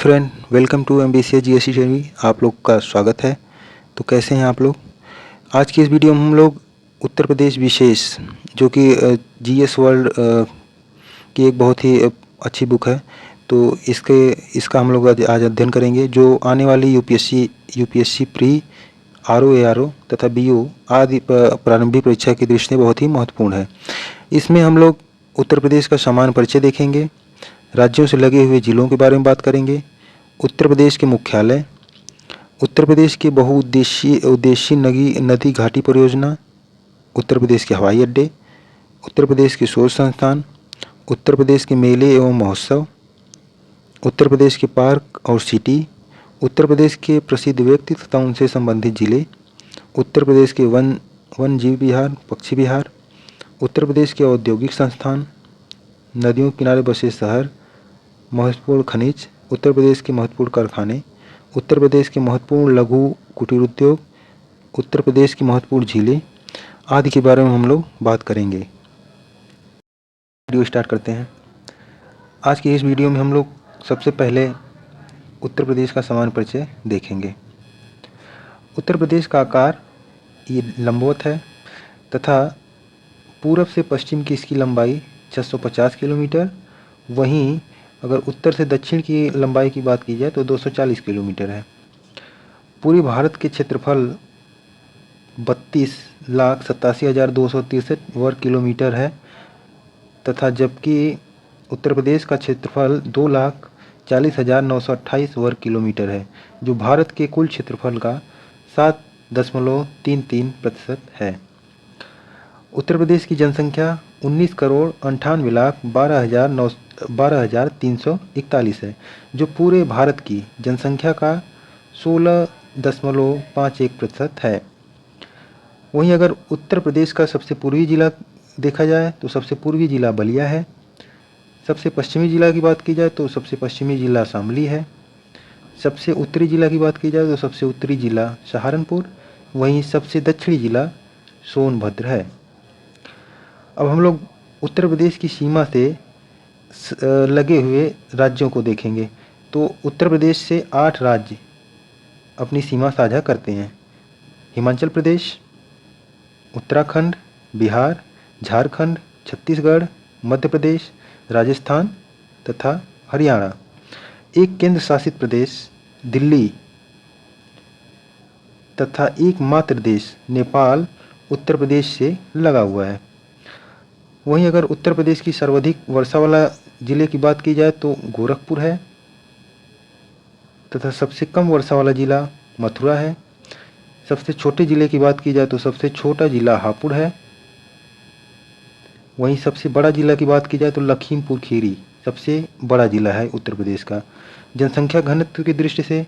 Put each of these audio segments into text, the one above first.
Friend, welcome to MBCA GST training. आप लोग का स्वागत है। तो कैसे हैं आप लोग? आज की इस वीडियो में हम लोग उत्तर प्रदेश विशेष जो कि GS वर्ल्ड की एक बहुत ही अच्छी बुक है, तो इसका हम लोग आज अध्ययन करेंगे, जो आने वाली यूपीएससी प्री RO ARO तथा BO आदि प्रारंभिक परीक्षा की दृष्टि से बहुत ही महत्वपूर्ण है। इसमें हम लोग उत्तर प्रदेश का सामान्य परिचय देखेंगे, राज्यों से लगे हुए जिलों के बारे में बात करेंगे, उत्तर प्रदेश के मुख्यालय, उत्तर प्रदेश के उद्देशीय नदी घाटी परियोजना, उत्तर प्रदेश के हवाई अड्डे, उत्तर प्रदेश के शोध संस्थान, उत्तर प्रदेश के मेले एवं महोत्सव, उत्तर प्रदेश के पार्क और सिटी, उत्तर प्रदेश के प्रसिद्ध व्यक्ति तथा उनसे संबंधित जिले, उत्तर प्रदेश के वन जीव विहार, पक्षी विहार, उत्तर प्रदेश के औद्योगिक संस्थान, नदियों के किनारे बसे शहर, महत्वपूर्ण खनिज, उत्तर प्रदेश के महत्वपूर्ण कारखाने, उत्तर प्रदेश के महत्वपूर्ण लघु कुटीर उद्योग, उत्तर प्रदेश की महत्वपूर्ण झीलें आदि के बारे में हम लोग बात करेंगे। वीडियो स्टार्ट करते हैं। आज की इस वीडियो में हम लोग सबसे पहले उत्तर प्रदेश का सामान्य परिचय देखेंगे। उत्तर प्रदेश का आकार ये लंबवत है तथा पूर्व से पश्चिम की इसकी लंबाई 650 किलोमीटर, वहीं अगर उत्तर से दक्षिण की लंबाई की बात की जाए तो 240 किलोमीटर है। पूरे भारत के क्षेत्रफल 32,87,263 वर्ग किलोमीटर है तथा जबकि उत्तर प्रदेश का क्षेत्रफल 2,40,928 वर्ग किलोमीटर है, जो भारत के कुल क्षेत्रफल का 7.33% है। उत्तर प्रदेश की जनसंख्या 19,98,12,341 है, जो पूरे भारत की जनसंख्या का 16.51% है। वहीं अगर उत्तर प्रदेश का सबसे पूर्वी जिला देखा जाए तो सबसे पूर्वी जिला बलिया है, सबसे पश्चिमी जिला की बात की जाए तो सबसे पश्चिमी जिला शामली है, सबसे उत्तरी जिला की बात की जाए तो सबसे उत्तरी जिला सहारनपुर, वहीं सबसे दक्षिणी जिला सोनभद्र है। अब हम लोग उत्तर प्रदेश की सीमा से लगे हुए राज्यों को देखेंगे। तो उत्तर प्रदेश से 8 राज्य अपनी सीमा साझा करते हैं: हिमाचल प्रदेश, उत्तराखंड, बिहार, झारखंड, छत्तीसगढ़, मध्य प्रदेश, राजस्थान तथा हरियाणा। एक केंद्र शासित प्रदेश दिल्ली तथा एकमात्र देश नेपाल उत्तर प्रदेश से लगा हुआ है। वहीं अगर उत्तर प्रदेश की सर्वाधिक वर्षा वाला जिले की बात की जाए तो गोरखपुर है तथा सबसे कम वर्षा वाला जिला मथुरा है। सबसे छोटे जिले की बात की जाए तो सबसे छोटा जिला हापुड़ है। वहीं सबसे बड़ा जिला की बात की जाए तो लखीमपुर खीरी सबसे बड़ा जिला है उत्तर प्रदेश का। जनसंख्या घनत्व की दृष्टि से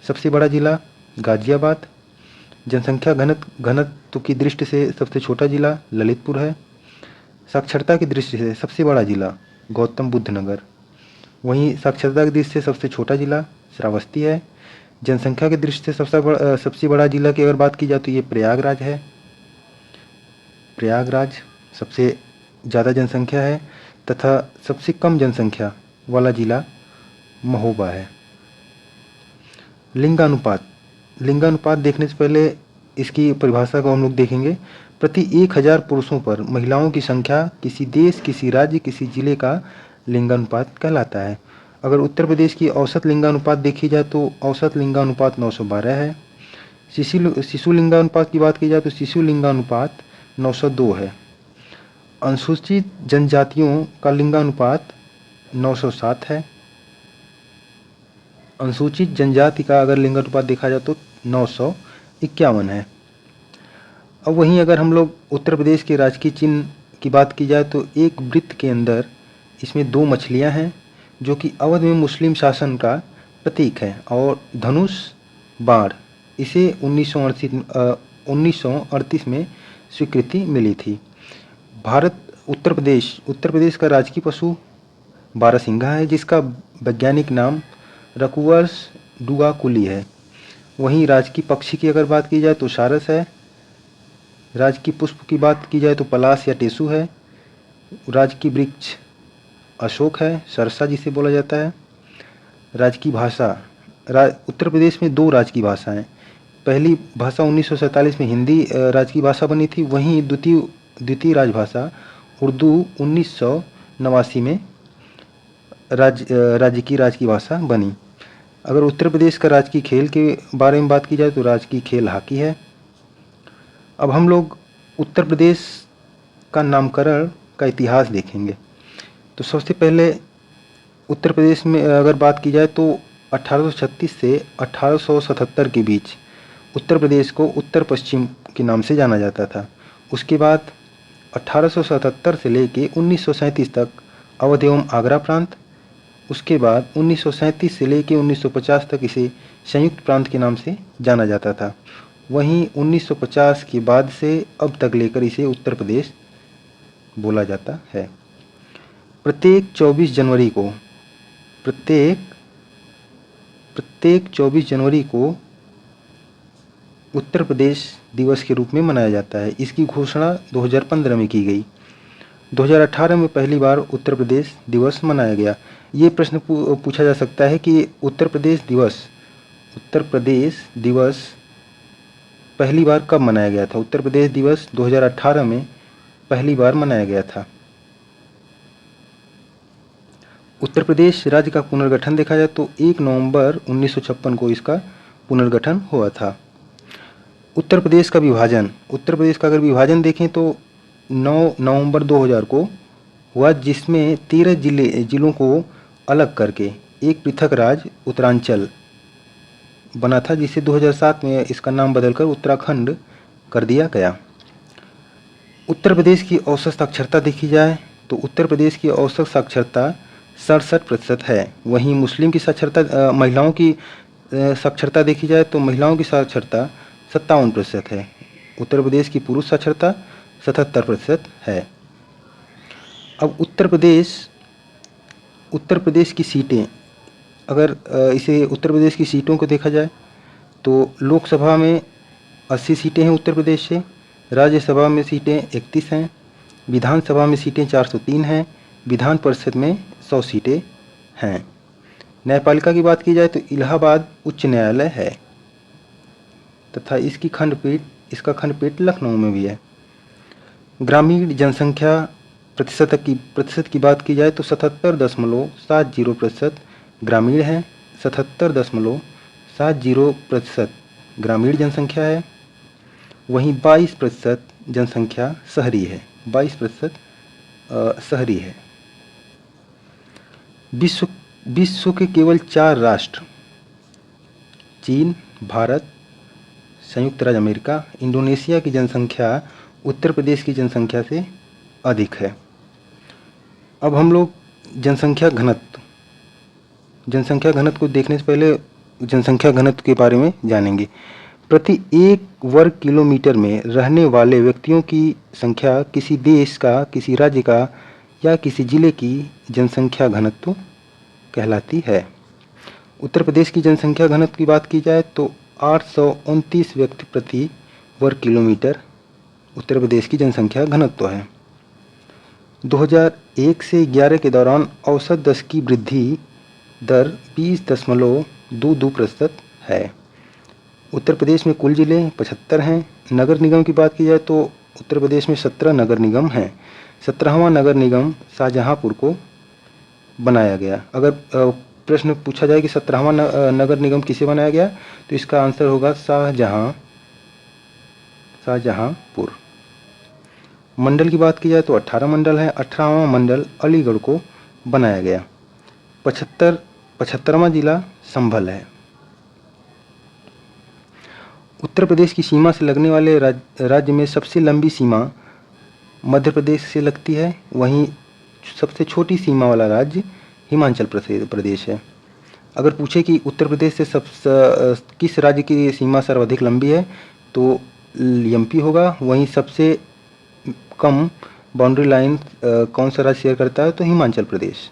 सबसे बड़ा जिला गाजियाबाद, जनसंख्या घनत्व की दृष्टि से सबसे छोटा जिला ललितपुर है। साक्षरता की दृष्टि से सबसे बड़ा जिला गौतम बुद्ध नगर, वहीं साक्षरता की दृष्टि से सबसे छोटा जिला श्रावस्ती है। जनसंख्या की दृष्टि से सबसे बड़ा जिला की अगर बात की जाए तो ये प्रयागराज है। प्रयागराज सबसे ज़्यादा जनसंख्या है तथा सबसे कम जनसंख्या वाला जिला महोबा है। लिंगानुपात देखने से पहले इसकी परिभाषा को हम लोग देखेंगे। प्रति 1000 पुरुषों पर महिलाओं की संख्या किसी देश, किसी राज्य, किसी जिले का लिंगानुपात कहलाता है। अगर उत्तर प्रदेश की औसत लिंगानुपात देखी जाए तो औसत लिंगानुपात 912 है। शिशु लिंगानुपात की बात की जाए तो शिशु लिंगानुपात 902 है। अनुसूचित जनजातियों का लिंगानुपात 907 है। अनुसूचित जनजाति का अगर लिंगानुपात देखा जाए तो 951 है। अब वहीं अगर हम लोग उत्तर प्रदेश के राजकीय चिन्ह की बात की जाए तो एक वृत्त के अंदर इसमें 2 मछलियां हैं, जो कि अवध में मुस्लिम शासन का प्रतीक है, और धनुष बाण इसे 1938 में स्वीकृति मिली थी। उत्तर प्रदेश का राजकीय पशु बारहसिंघा है, जिसका वैज्ञानिक नाम रकुवर्स डुआकुली है। वहीं राजकीय पक्षी की अगर बात की जाए तो सारस है। राजकीय पुष्प की बात की जाए तो पलाश या टेसु है। राजकीय वृक्ष अशोक है, सरसा जिसे बोला जाता है। राजकीय भाषा, उत्तर प्रदेश में 2 राजकीय भाषाएं। पहली भाषा 1947 में हिंदी राजकीय भाषा बनी थी, वहीं द्वितीय राजभाषा उर्दू 1989 में राज्य की राजकीय भाषा बनी। अगर उत्तर प्रदेश का राजकीय खेल के बारे में बात की जाए तो राजकीय खेल हॉकी है। अब हम लोग उत्तर प्रदेश का नामकरण का इतिहास देखेंगे। तो सबसे पहले उत्तर प्रदेश में अगर बात की जाए तो 1836 से 1877 के बीच उत्तर प्रदेश को उत्तर पश्चिम के नाम से जाना जाता था। उसके बाद 1877 से लेके 1937 तक अवध एवं आगरा प्रांत, उसके बाद 1937 से लेके 1950 तक इसे संयुक्त प्रांत के नाम से जाना जाता था। वहीं 1950 के बाद से अब तक लेकर इसे उत्तर प्रदेश बोला जाता है। प्रत्येक 24 जनवरी को उत्तर प्रदेश दिवस के रूप में मनाया जाता है। इसकी घोषणा 2015 में की गई। 2018 में पहली बार उत्तर प्रदेश दिवस मनाया गया। ये प्रश्न पूछा जा सकता है कि उत्तर प्रदेश दिवस पहली बार कब मनाया गया था। उत्तर प्रदेश दिवस 2018 में पहली बार मनाया गया था। उत्तर प्रदेश राज्य का पुनर्गठन देखा जाए तो 1 नवंबर 1956 को इसका पुनर्गठन हुआ था। उत्तर प्रदेश का अगर विभाजन देखें तो 9 नवंबर 2000 को हुआ, जिसमें 13 जिलों को अलग करके एक पृथक राज्य उत्तरांचल बना था, जिसे 2007 में इसका नाम बदलकर उत्तराखंड कर दिया गया। उत्तर प्रदेश की औसत साक्षरता देखी जाए तो उत्तर प्रदेश की औसत साक्षरता 67% है। वहीं महिलाओं की साक्षरता देखी जाए तो महिलाओं की साक्षरता 57% है। उत्तर प्रदेश की पुरुष साक्षरता 77% है। अब उत्तर प्रदेश की सीटें, अगर इसे उत्तर प्रदेश की सीटों को देखा जाए तो लोकसभा में 80 सीटें हैं उत्तर प्रदेश से, राज्यसभा में सीटें 31 हैं, विधानसभा में सीटें 403 हैं, विधान परिषद में 100 सीटें हैं। न्यायपालिका की बात की जाए तो इलाहाबाद उच्च न्यायालय है तथा इसका खंडपीठ लखनऊ में भी है। ग्रामीण जनसंख्या प्रतिशत की बात की जाए तो 77.70% ग्रामीण है, 77.70% ग्रामीण जनसंख्या है। वहीं 22% जनसंख्या शहरी है, 22% शहरी है। विश्व के केवल 4 राष्ट्र चीन, भारत, संयुक्त राज्य अमेरिका, इंडोनेशिया की जनसंख्या उत्तर प्रदेश की जनसंख्या से अधिक है। अब हम लोग जनसंख्या घनत्व को देखने से पहले जनसंख्या घनत्व के बारे में जानेंगे। प्रति 1 वर्ग किलोमीटर में रहने वाले व्यक्तियों की संख्या किसी देश का, किसी राज्य का या किसी जिले की जनसंख्या घनत्व कहलाती है। उत्तर प्रदेश की जनसंख्या घनत्व की बात की जाए तो 829 व्यक्ति प्रति वर्ग किलोमीटर उत्तर प्रदेश की जनसंख्या घनत्व है। 2001 से 11 के दौरान औसत दर की वृद्धि दर 20.22% है। उत्तर प्रदेश में कुल जिले 75 हैं। नगर निगम की बात की जाए तो उत्तर प्रदेश में 17 नगर निगम हैं। 17वां नगर निगम शाहजहांपुर को बनाया गया। अगर प्रश्न पूछा जाए कि 17वां नगर निगम किसे बनाया गया तो इसका आंसर होगा शाहजहांपुर। मंडल की बात की जाए तो 18 मंडल हैं। 18वां मंडल अलीगढ़ को बनाया गया। 75वां जिला संभल है। उत्तर प्रदेश की सीमा से लगने वाले राज्य में सबसे लंबी सीमा मध्य प्रदेश से लगती है। वहीं सबसे छोटी सीमा वाला राज्य हिमाचल प्रदेश है। अगर पूछे कि उत्तर प्रदेश से किस राज्य की सीमा सर्वाधिक लंबी है तो एमपी होगा। वहीं सबसे कम बाउंड्री लाइन कौन सा राज्य शेयर करता है तो हिमाचल प्रदेश।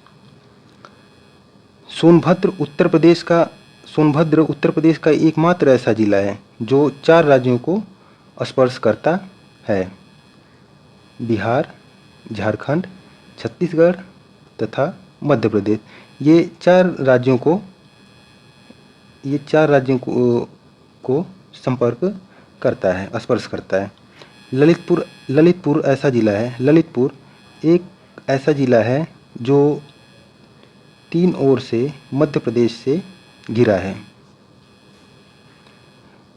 सोनभद्र उत्तर प्रदेश का एकमात्र ऐसा जिला है जो 4 राज्यों को स्पर्श करता है, बिहार, झारखंड, छत्तीसगढ़ तथा मध्य प्रदेश। ये 4 राज्यों को ये 4 राज्यों को संपर्क करता है, स्पर्श करता है। ललितपुर ऐसा ज़िला है, ललितपुर एक ऐसा ज़िला है जो 3 ओर से मध्य प्रदेश से घिरा है।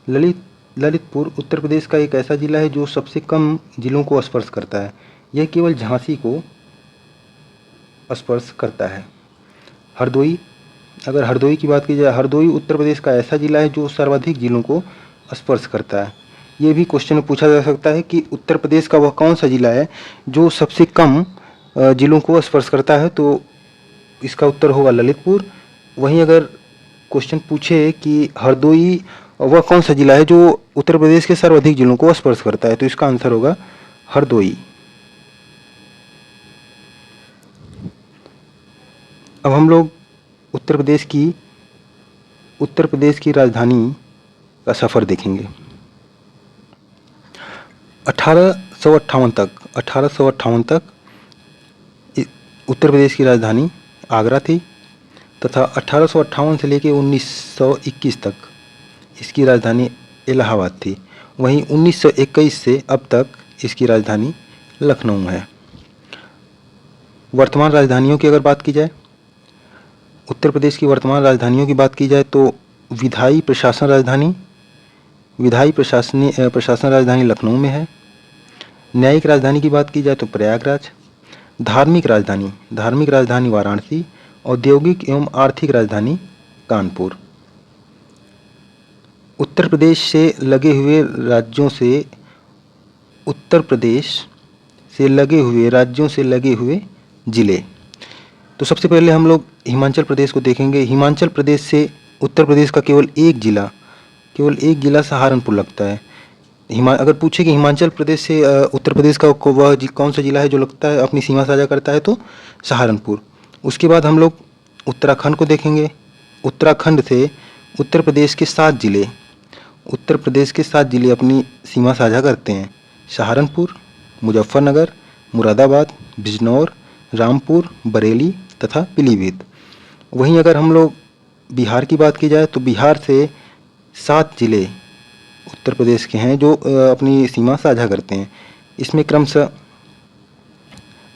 ललितपुर उत्तर प्रदेश का एक ऐसा ज़िला है जो सबसे कम ज़िलों को स्पर्श करता है। यह केवल झांसी को स्पर्श करता है। हरदोई, अगर हरदोई की बात की जाए, हरदोई उत्तर प्रदेश का ऐसा ज़िला है जो सर्वाधिक ज़िलों को स्पर्श करता है। ये भी क्वेश्चन में पूछा जा सकता है कि उत्तर प्रदेश का वह कौन सा ज़िला है जो सबसे कम ज़िलों को स्पर्श करता है, तो इसका उत्तर होगा ललितपुर। वहीं अगर क्वेश्चन पूछे कि हरदोई वह कौन सा ज़िला है जो उत्तर प्रदेश के सर्वाधिक ज़िलों को स्पर्श करता है, तो इसका आंसर होगा हरदोई। अब हम लोग उत्तर प्रदेश की राजधानी का सफ़र देखेंगे। 1858 तक उत्तर प्रदेश की राजधानी आगरा थी तथा 1858 से लेकर 1921 तक इसकी राजधानी इलाहाबाद थी। वहीं 1921 से अब तक इसकी राजधानी लखनऊ है। वर्तमान राजधानियों की अगर बात की जाए, उत्तर प्रदेश की वर्तमान राजधानियों की बात की जाए तो विधायी प्रशासन राजधानी लखनऊ में है। न्यायिक राजधानी की बात की जाए तो प्रयागराज। धार्मिक राजधानी वाराणसी। औद्योगिक एवं आर्थिक राजधानी कानपुर। उत्तर प्रदेश से लगे हुए राज्यों से लगे हुए जिले। तो सबसे पहले हम लोग हिमाचल प्रदेश को देखेंगे। हिमाचल प्रदेश से उत्तर प्रदेश का केवल एक जिला सहारनपुर लगता है। अगर पूछे कि हिमाचल प्रदेश से उत्तर प्रदेश का वह कौन सा जिला है जो लगता है, अपनी सीमा साझा करता है, तो सहारनपुर। उसके बाद हम लोग उत्तराखंड को देखेंगे। उत्तराखंड से उत्तर प्रदेश के 7 जिले अपनी सीमा साझा करते हैं। सहारनपुर, मुजफ्फरनगर, मुरादाबाद, बिजनौर, रामपुर, बरेली तथा पीलीभीत। वहीं अगर हम लोग बिहार की बात की जाए तो बिहार से 7 जिले उत्तर प्रदेश के हैं जो अपनी सीमा साझा करते हैं। इसमें क्रमशः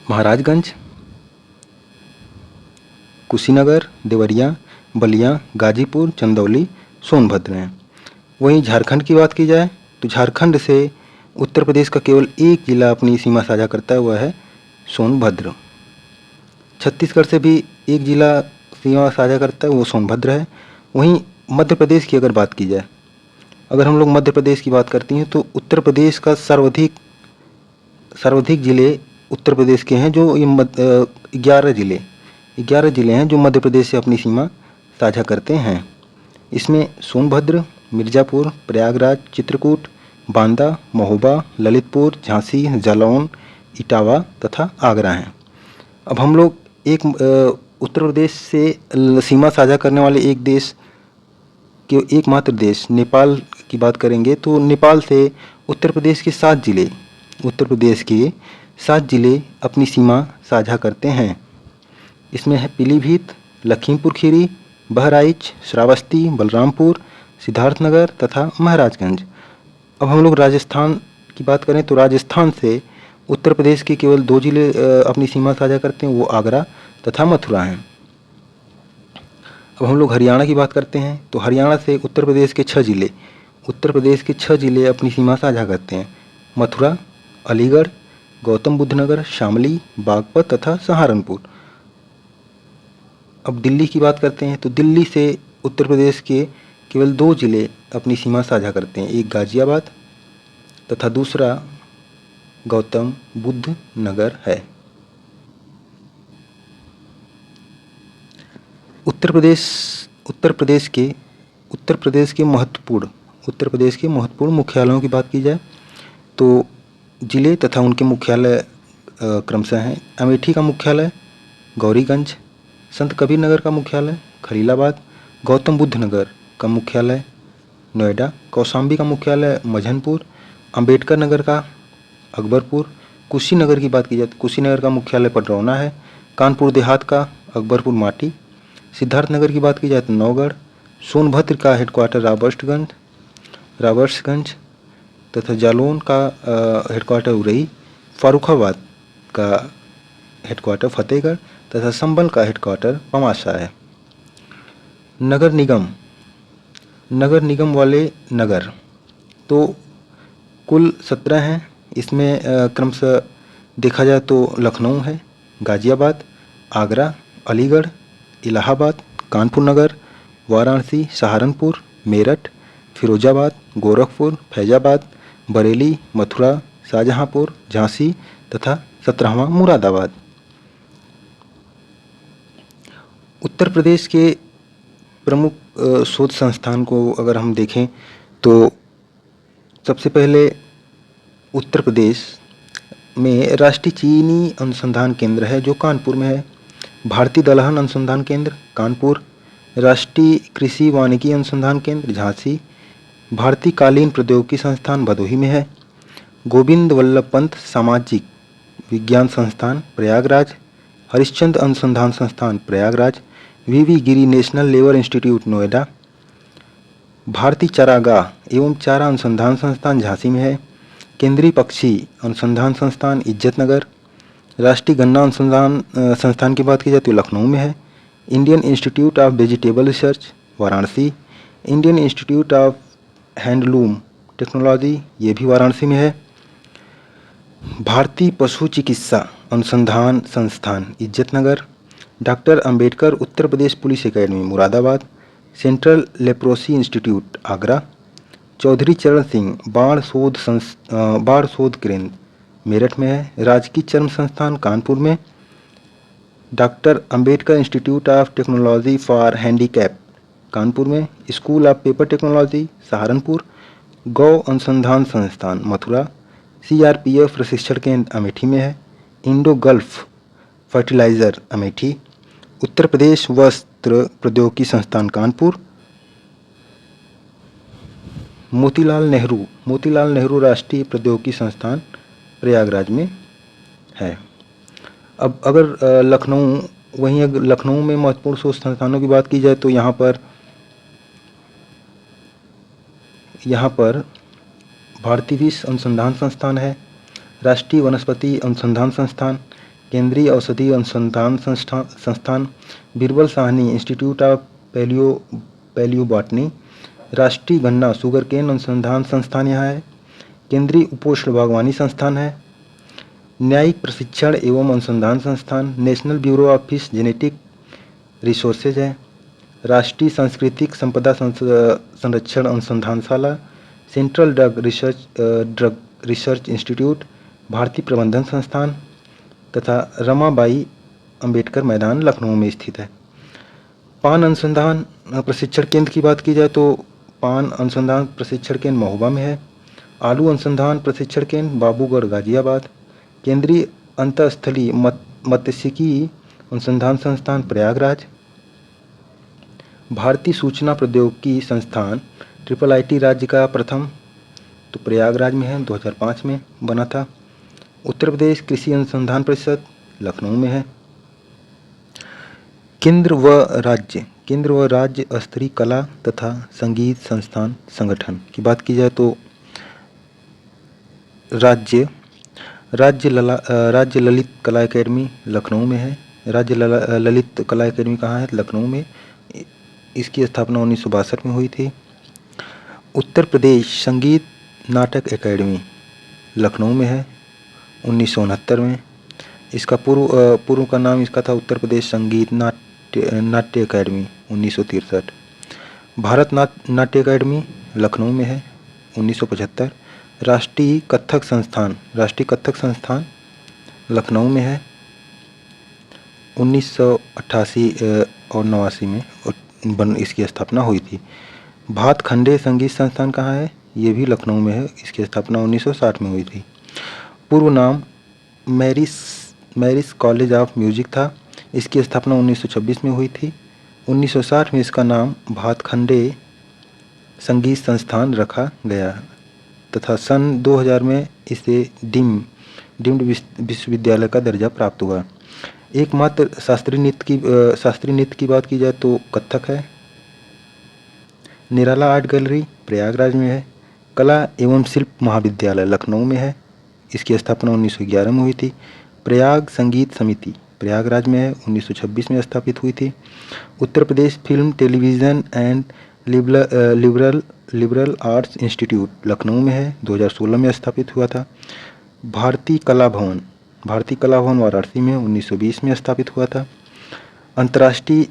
महाराजगंज, कुशीनगर, देवरिया, बलिया, गाजीपुर, चंदौली, सोनभद्र हैं। वहीं झारखंड की बात की जाए तो झारखंड से उत्तर प्रदेश का केवल एक जिला अपनी सीमा साझा करता है, वह है सोनभद्र। छत्तीसगढ़ से भी एक जिला सीमा साझा करता है, वो सोनभद्र है। वहीं मध्य प्रदेश की अगर बात की जाए, अगर हम लोग मध्य प्रदेश की बात करती हैं तो उत्तर प्रदेश का सर्वाधिक जिले उत्तर प्रदेश के हैं, जो 11 जिले हैं जो मध्य प्रदेश से अपनी सीमा साझा करते हैं। इसमें सोनभद्र, मिर्ज़ापुर, प्रयागराज, चित्रकूट, बांदा, महोबा, ललितपुर, झांसी, जालौन, इटावा तथा आगरा हैं। अब हम लोग उत्तर प्रदेश से सीमा साझा करने वाले एकमात्र देश नेपाल की बात करेंगे तो नेपाल से उत्तर प्रदेश के 7 जिले अपनी सीमा साझा करते हैं। इसमें है पीलीभीत, लखीमपुर खीरी, बहराइच, श्रावस्ती, बलरामपुर, सिद्धार्थनगर तथा महाराजगंज। अब हम लोग राजस्थान की बात करें तो राजस्थान से उत्तर प्रदेश के केवल 2 जिले अपनी सीमा साझा करते हैं, वो आगरा तथा मथुरा हैं। अब हम लोग हरियाणा की बात करते हैं तो हरियाणा से उत्तर प्रदेश के 6 जिले अपनी सीमा साझा करते हैं। मथुरा, अलीगढ़, गौतम बुद्ध नगर, शामली, बागपत तथा सहारनपुर। अब दिल्ली की बात करते हैं तो दिल्ली से उत्तर प्रदेश के केवल 2 जिले अपनी सीमा साझा करते हैं, एक गाजियाबाद तथा दूसरा गौतम बुद्ध नगर है। उत्तर प्रदेश के महत्वपूर्ण मुख्यालयों की बात की जाए तो जिले तथा उनके मुख्यालय क्रमशः हैं। अमेठी का मुख्यालय गौरीगंज, संत कबीर नगर का मुख्यालय खलीलाबाद, गौतम बुद्ध नगर का मुख्यालय नोएडा, कौशाम्बी का मुख्यालय मझनपुर, अंबेडकर नगर का अकबरपुर, कुशीनगर की बात की जाए तो कुशीनगर का मुख्यालय पडरौना है, कानपुर देहात का अकबरपुर माटी, सिद्धार्थनगर की बात की जाए तो नौगढ़, सोनभद्र का हेडक्वार्टर राबर्ट्सगंज तथा जालौन का हेडक्वार्टर उरई, फारुखाबाद का हेडक्वार्टर फतेहगढ़ तथा संभल का हेडक्वार्टर पमासा है। नगर निगम वाले नगर तो कुल 17 हैं। इसमें क्रमशः देखा जाए तो लखनऊ है, गाज़ियाबाद, आगरा, अलीगढ़, इलाहाबाद, कानपुर नगर, वाराणसी, सहारनपुर, मेरठ, फिरोजाबाद, गोरखपुर, फैजाबाद, बरेली, मथुरा, शाहजहाँपुर, झांसी तथा 17वां मुरादाबाद। उत्तर प्रदेश के प्रमुख शोध संस्थान को अगर हम देखें तो सबसे पहले उत्तर प्रदेश में राष्ट्रीय चीनी अनुसंधान केंद्र है जो कानपुर में है। भारतीय दलहन अनुसंधान केंद्र कानपुर, राष्ट्रीय कृषि वानिकी अनुसंधान केंद्र झांसी, भारतीय कालीन प्रौद्योगिकी संस्थान भदोही में है। गोविंद वल्लभ पंत सामाजिक विज्ञान संस्थान प्रयागराज, हरिश्चंद्र अनुसंधान संस्थान प्रयागराज, वीवी गिरी नेशनल लेबर इंस्टीट्यूट नोएडा, भारतीय चारागाह एवं चारा अनुसंधान संस्थान झांसी में है। केंद्रीय पक्षी अनुसंधान संस्थान इज्जतनगर, राष्ट्रीय गन्ना अनुसंधान संस्थान की बात की जाए तो लखनऊ में है। Indian institute of vegetable research Varanasi, Indian institute of handloom technology ये भी वाराणसी में है। भारतीय पशु चिकित्सा अनुसंधान संस्थान Izzatnagar, doctor Ambedkar Uttar Pradesh police academy Moradabad, central leprosy institute Agra, Chaudhary Charan Singh बाढ़ शोध केंद्र मेरठ में है। राजकीय चर्म संस्थान कानपुर में, doctor Ambedkar institute of technology for handicap Kanpur में, school of paper technology Saharanpur, गौ अनुसंधान संस्थान मथुरा, सीआरपीएफ प्रशिक्षण केंद्र अमेठी में है। Indo gulf fertiliser Amethi, Uttar Pradesh वस्त्र प्रौद्योगिकी संस्थान कानपुर, मोतीलाल नेहरू राष्ट्रीय प्रौद्योगिकी संस्थान प्रयागराज में है। अब अगर लखनऊ में महत्वपूर्ण शोध संस्थानों की बात की जाए तो यहाँ पर भारतीय विष अनुसंधान संस्थान है, राष्ट्रीय वनस्पति अनुसंधान संस्थान, केंद्रीय औषधि अनुसंधान संस्थान, Birbal Sahni institute of palaeobotany, राष्ट्रीय गन्ना शुगर केन अनुसंधान संस्थान यहाँ है। केंद्रीय उपोष्ण बागवानी संस्थान है। न्यायिक प्रशिक्षण एवं अनुसंधान संस्थान, national bureau of fish genetic resources है। राष्ट्रीय सांस्कृतिक संपदा संरक्षण अनुसंधानशाला, सेंट्रल ड्रग रिसर्च इंस्टीट्यूट, भारतीय प्रबंधन संस्थान तथा रमाबाई अंबेडकर मैदान लखनऊ में स्थित है। पान अनुसंधान प्रशिक्षण केंद्र की बात की जाए तो पान अनुसंधान प्रशिक्षण केंद्र महोबा में है। आलू अनुसंधान प्रशिक्षण केंद्र बाबूगढ़ गाजियाबाद, केंद्रीय अंतःस्थलीय मत्स्यिकी अनुसंधान संस्थान प्रयागराज, भारतीय सूचना प्रौद्योगिकी संस्थान IIIT राज्य का प्रथम तो प्रयागराज में है, 2005 में बना था। उत्तर प्रदेश कृषि अनुसंधान परिषद लखनऊ में है। केंद्र व राज्य स्तरीय कला तथा संगीत संस्थान संगठन की बात की जाए तो राज्य ललित कला एकेडमी लखनऊ में है। राज्य ललित कला एकेडमी कहाँ है? लखनऊ में। इसकी स्थापना 1962 में हुई थी। उत्तर प्रदेश संगीत नाटक एकेडमी लखनऊ में है, 1969 में। इसका पूर्व का नाम इसका था उत्तर प्रदेश संगीत नाट्य एकेडमी, 1963। भारत नाट्य एकेडमी लखनऊ में है, 1975। राष्ट्रीय कथक संस्थान लखनऊ में है, 1988 और 89 में इसकी स्थापना हुई थी। भातखंडे संगीत संस्थान कहाँ है? ये भी लखनऊ में है, इसकी स्थापना 1960 में हुई थी। पूर्व नाम मैरिस कॉलेज ऑफ म्यूजिक था, इसकी स्थापना 1926 में हुई थी। 1960 में इसका नाम भातखंडे संगीत संस्थान रखा गया तथा सन 2000 में इसे डीम्ड विश्वविद्यालय का दर्जा प्राप्त हुआ। एकमात्र शास्त्रीय नृत्य की बात की जाए तो कथक है। निराला आर्ट गैलरी प्रयागराज में है। कला एवं शिल्प महाविद्यालय लखनऊ में है, इसकी स्थापना 1911 में हुई थी। प्रयाग संगीत समिति प्रयागराज में है, 1926 में स्थापित हुई थी। Uttar Pradesh film television and liberal arts institute Lucknow में है, 2016 में स्थापित हुआ था। भारतीय कला भवन वाराणसी में 1920 में स्थापित हुआ था। अंतर्राष्ट्रीय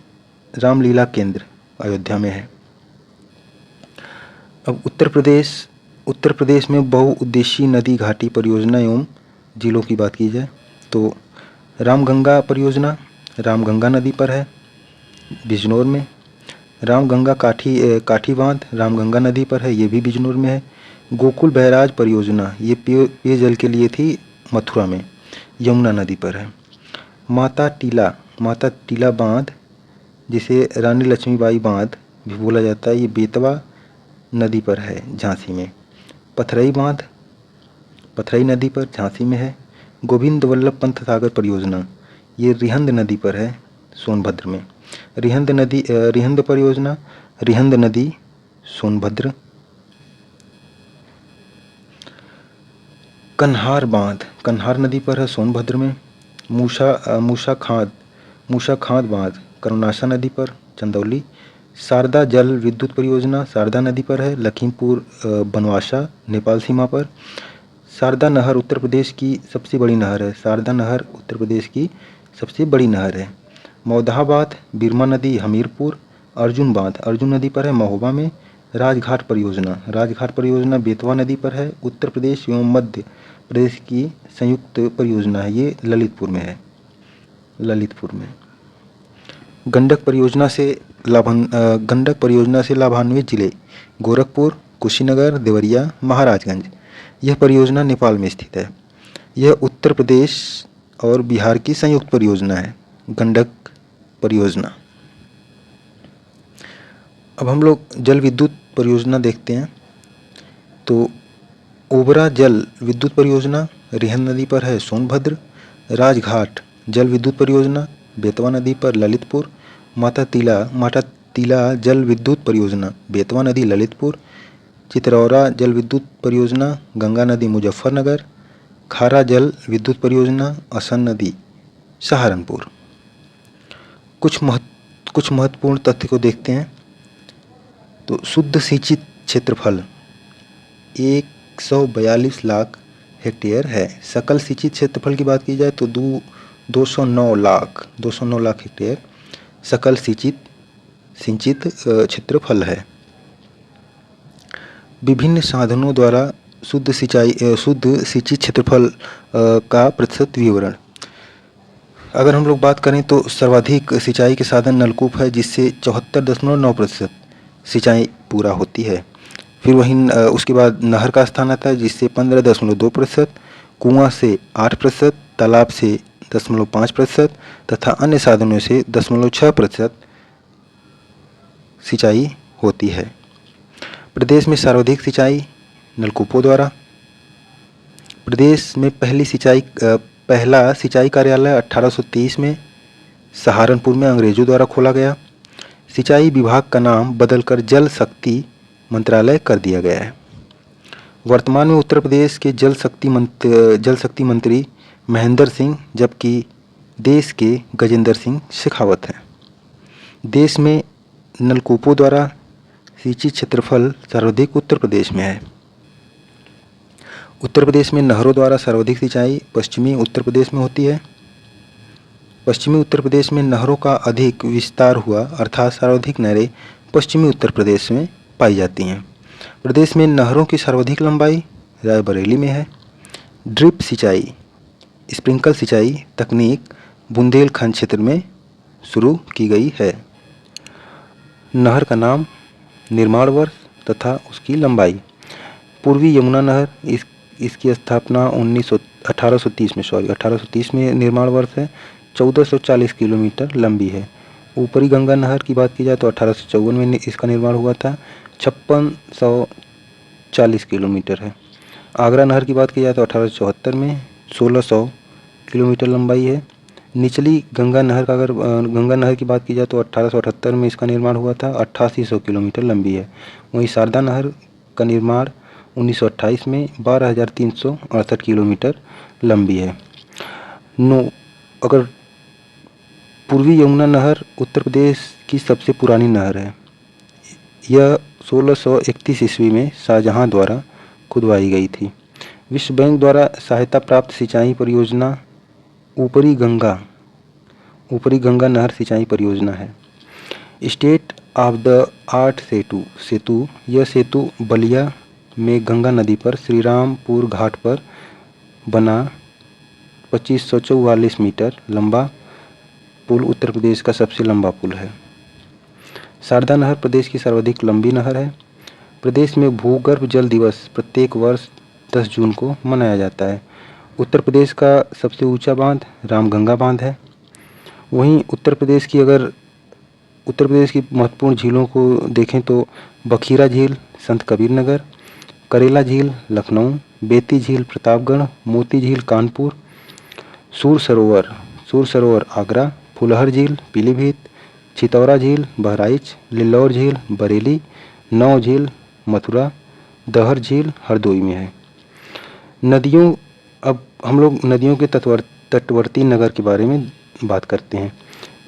रामलीला केंद्र अयोध्या में है। अब उत्तर प्रदेश में बहुउद्देशीय नदी घाटी परियोजना एवं जिलों की बात की जाए तो रामगंगा परियोजना रामगंगा नदी पर है बिजनौर में। रामगंगा काठी बांध रामगंगा नदी पर है, ये भी बिजनौर में है। गोकुल बैराज परियोजना ये पेयजल के लिए थी, मथुरा में, यमुना नदी पर है। माता टीला बांध जिसे रानी लक्ष्मीबाई बांध भी बोला जाता है, ये बेतवा नदी पर है, झांसी में। पथरई बांध पथरई नदी पर झांसी में है। गोविंद वल्लभ पंत सागर परियोजना ये रिहंद नदी पर है, सोनभद्र में। रिहंद परियोजना रिहंद नदी सोनभद्र। कन्हार बांध कन्हार नदी पर है, सोनभद्र में। मूसा खाद बांध करुणासा नदी पर, चंदौली। शारदा जल विद्युत परियोजना शारदा नदी पर है, लखीमपुर बनवासा नेपाल सीमा पर। शारदा नहर उत्तर प्रदेश की सबसे बड़ी नहर है, शारदा नहर उत्तर प्रदेश की सबसे बड़ी नहर है। मौदहा बांध बिरमा नदी हमीरपुर। अर्जुन बांध अर्जुन नदी पर है, महोबा में। राजघाट परियोजना बेतवा नदी पर है, उत्तर प्रदेश एवं मध्य प्रदेश की संयुक्त परियोजना है, ये ललितपुर में। गंडक परियोजना से लाभान्वित जिले गोरखपुर, कुशीनगर, देवरिया, महाराजगंज। यह परियोजना नेपाल में स्थित है। यह उत्तर प्रदेश और बिहार की संयुक्त परियोजना है, गंडक परियोजना। अब हम लोग जल विद्युत परियोजना देखते हैं तो ओबरा जल विद्युत परियोजना रिहंद नदी पर है, सोनभद्र। राजघाट जल विद्युत परियोजना बेतवा नदी पर, ललितपुर। माता तीला जल विद्युत परियोजना बेतवा नदी, ललितपुर। चित्रौरा जल विद्युत परियोजना गंगा नदी, मुजफ्फरनगर। खारा जल विद्युत परियोजना असन नदी, सहारनपुर। कुछ महत्वपूर्ण तथ्य को देखते हैं तो शुद्ध सिंचित क्षेत्रफल 142 लाख हेक्टेयर है। सकल सिंचित क्षेत्रफल की बात की जाए तो 209 लाख हेक्टेयर सकल सिंचित क्षेत्रफल है। विभिन्न साधनों द्वारा शुद्ध सिंचित क्षेत्रफल का प्रतिशत विवरण। अगर हम लोग बात करें तो सर्वाधिक सिंचाई के साधन नलकूप है, जिससे 74.9% सिंचाई पूरा होती है। फिर वहीं उसके बाद नहर का स्थान आता है, जिससे 15.2%, कुआं से 8%, तालाब से 0.5% तथा अन्य साधनों से 0.6% सिंचाई होती है। प्रदेश में सर्वाधिक सिंचाई नलकूपों द्वारा। प्रदेश में पहला सिंचाई कार्यालय 1823 में सहारनपुर में अंग्रेजों द्वारा खोला गया। सिंचाई विभाग का नाम बदलकर जल शक्ति मंत्रालय कर दिया गया है। वर्तमान में उत्तर प्रदेश के जल शक्ति मंत्री महेंद्र सिंह, जबकि देश के गजेंद्र सिंह शेखावत हैं। देश में नलकूपों द्वारा सिंचित क्षेत्रफल सर्वाधिक उत्तर प्रदेश में है। उत्तर प्रदेश में नहरों द्वारा सर्वाधिक सिंचाई पश्चिमी उत्तर प्रदेश में होती है। पश्चिमी उत्तर प्रदेश में नहरों का अधिक विस्तार हुआ, अर्थात सर्वाधिक नहरें पश्चिमी उत्तर प्रदेश में पाई जाती हैं। प्रदेश में नहरों की सर्वाधिक लंबाई रायबरेली में है। ड्रिप सिंचाई स्प्रिंकल सिंचाई तकनीक बुंदेलखंड क्षेत्र में शुरू की गई है। नहर का नाम, निर्माण वर्ष तथा उसकी लंबाई। पूर्वी यमुना नहर, इसकी स्थापना 1830 में निर्माण वर्ष है। 1440 किलोमीटर लंबी है। ऊपरी गंगा नहर की बात की जाए तो 1854 में इसका निर्माण हुआ था, 5640 किलोमीटर है। आगरा नहर की बात की जाए तो 1874 में 1600 किलोमीटर लंबाई है। निचली गंगा नहर का अगर गंगा नहर की बात की जाए तो 1878 में इसका निर्माण हुआ था, 8800 किलोमीटर लंबी है। वहीं शारदा नहर का निर्माण 1928 में 12,368 किलोमीटर लंबी है। अगर पूर्वी यमुना नहर उत्तर प्रदेश की सबसे पुरानी नहर है। यह 1631 ईस्वी में शाहजहां द्वारा खुदवाई गई थी। विश्व बैंक द्वारा सहायता प्राप्त सिंचाई परियोजना ऊपरी गंगा नहर सिंचाई परियोजना है। स्टेट ऑफ द आर्ट सेतु यह सेतु बलिया में गंगा नदी पर श्रीरामपुर घाट पर बना 2544 मीटर लंबा पुल उत्तर प्रदेश का सबसे लंबा पुल है। शारदा नहर प्रदेश की सर्वाधिक लंबी नहर है। प्रदेश में भूगर्भ जल दिवस प्रत्येक वर्ष 10 जून को मनाया जाता है। उत्तर प्रदेश का सबसे ऊंचा बांध रामगंगा बांध है। वहीं उत्तर प्रदेश की महत्वपूर्ण झीलों को देखें तो बखीरा झील संत कबीर नगर, करेला झील लखनऊ, बेती झील प्रतापगढ़, मोती झील कानपुर, सूर सरोवर आगरा, फुलहर झील पीलीभीत, चितौरा झील बहराइच, लिल्लौर झील बरेली, नौ झील मथुरा, दहर झील हरदोई में है। नदियों अब हम लोग नदियों के तटवर्ती नगर के बारे में बात करते हैं।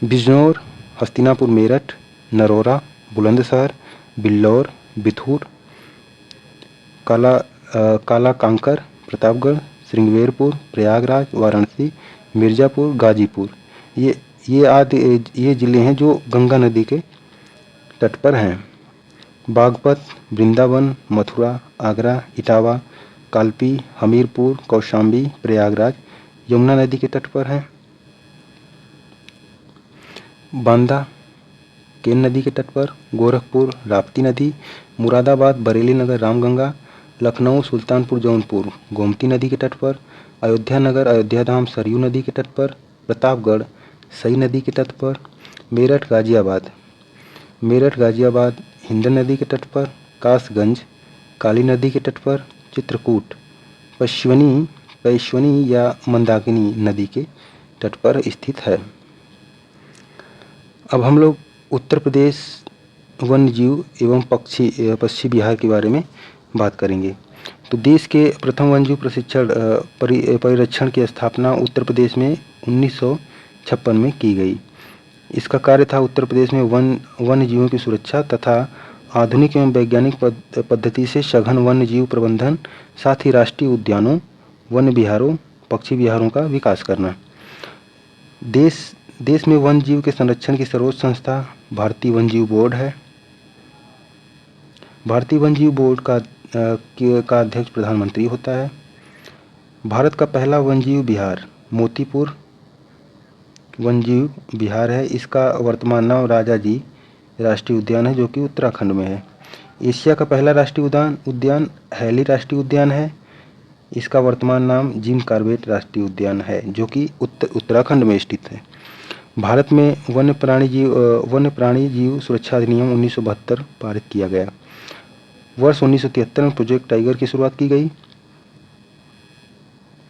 बिजनौर, हस्तिनापुर मेरठ, नरोरा, बुलंदशहर, बिल्लौर, बिथूर, काला कांकर, प्रतापगढ़, श्रृंगवेरपुर, प्रयागराज, वाराणसी, मिर्ज़ापुर, गाजीपुर, ये ज़िले हैं जो गंगा नदी के तट पर हैं। बागपत, वृंदावन, मथुरा, आगरा, इटावा, कालपी, हमीरपुर, कौशाम्बी, प्रयागराज यमुना नदी के तट पर हैं। बांदा केन नदी के तट पर, गोरखपुर, राप्ती नदी, मुरादाबाद, बरेली नगर, रामगंगा, लखनऊ, सुल्तानपुर, जौनपुर, गोमती नदी के तट पर, अयोध्या नगर, अयोध्या धाम, सरयू नदी के तट पर, प्रतापगढ़, सई नदी के तट पर, मेरठ, गाजियाबाद, हिंडन नदी के तट पर, कासगंज, काली नदी के तट पर, चित्रकूट, पैश्वनी या मंदाकिनी नदी के तट पर स्थित है। अब हम लोग उत्तर प्रदेश वन्यजीव एवं पक्षी विहार के बारे में बात करेंगे। तो देश के प्रथम वन्यजीव परिरक्षण की स्थापना उत्तर प्रदेश में 1956 में की गई। इसका कार्य था उत्तर प्रदेश में वन्यजीवों की सुरक्षा तथा आधुनिक एवं वैज्ञानिक पद्धति से सघन वन्यजीव प्रबंधन, साथ ही राष्ट्रीय उद्यानों, वन्य विहारों, पक्षी विहारों का विकास करना। देश में वन्यजीव के संरक्षण की सर्वोच्च संस्था भारतीय वन्यजीव बोर्ड है। भारतीय वन्यजीव बोर्ड का अध्यक्ष प्रधानमंत्री होता है। भारत का पहला वन्यजीव विहार मोतीपुर वन्यजीव विहार है। इसका वर्तमान नाम राजा जी राष्ट्रीय उद्यान है, जो कि उत्तराखंड में है। एशिया का पहला राष्ट्रीय उद्यान हैली राष्ट्रीय उद्यान है। इसका वर्तमान नाम जिम कॉर्बेट राष्ट्रीय उद्यान है, जो कि उत्तराखंड में स्थित है। भारत में वन्य प्राणी जीव सुरक्षा अधिनियम 1972 पारित किया गया। वर्ष 1973 में प्रोजेक्ट टाइगर की शुरुआत की गई।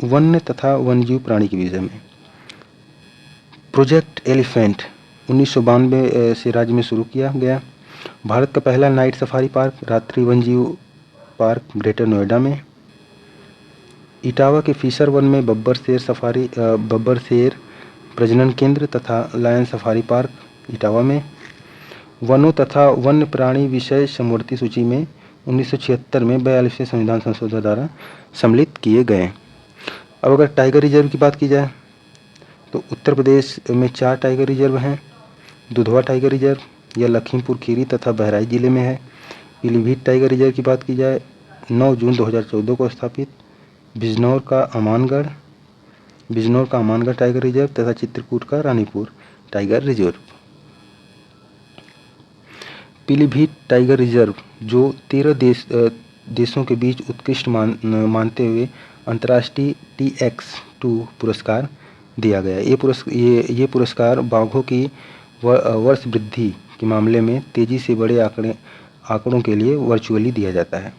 वन्य तथा वन्यजीव प्राणी के विषय में प्रोजेक्ट एलिफेंट 1992 से राज्य में शुरू किया गया। भारत का पहला नाइट सफारी पार्क रात्रि वन्यजीव पार्क ग्रेटर नोएडा में। इटावा के फिशर वन में बब्बर शेर प्रजनन केंद्र तथा लायन सफारी पार्क इटावा में। वनों तथा वन्य प्राणी विषय समवर्ती सूची में 1976 में 42वें संविधान संशोधन द्वारा सम्मिलित किए गए। अब अगर टाइगर रिजर्व की बात की जाए तो उत्तर प्रदेश में 4 टाइगर रिजर्व हैं। दुधवा टाइगर रिजर्व यह लखीमपुर खीरी तथा बहराइच जिले में है। पीलीभीत टाइगर रिजर्व की बात की जाए 9 जून 2014 को स्थापित। बिजनौर का अमानगढ़ टाइगर रिजर्व तथा चित्रकूट का Ranipur tiger reserve. Pilibhit tiger reserve जो 13 देशों के बीच उत्कृष्ट मानते हुए अंतर्राष्ट्रीय TX2 पुरस्कार दिया गया। ये पुरस्कार बाघों की वर्ष वृद्धि के मामले में तेजी से बड़े आंकड़ों के लिए वर्चुअली दिया जाता है।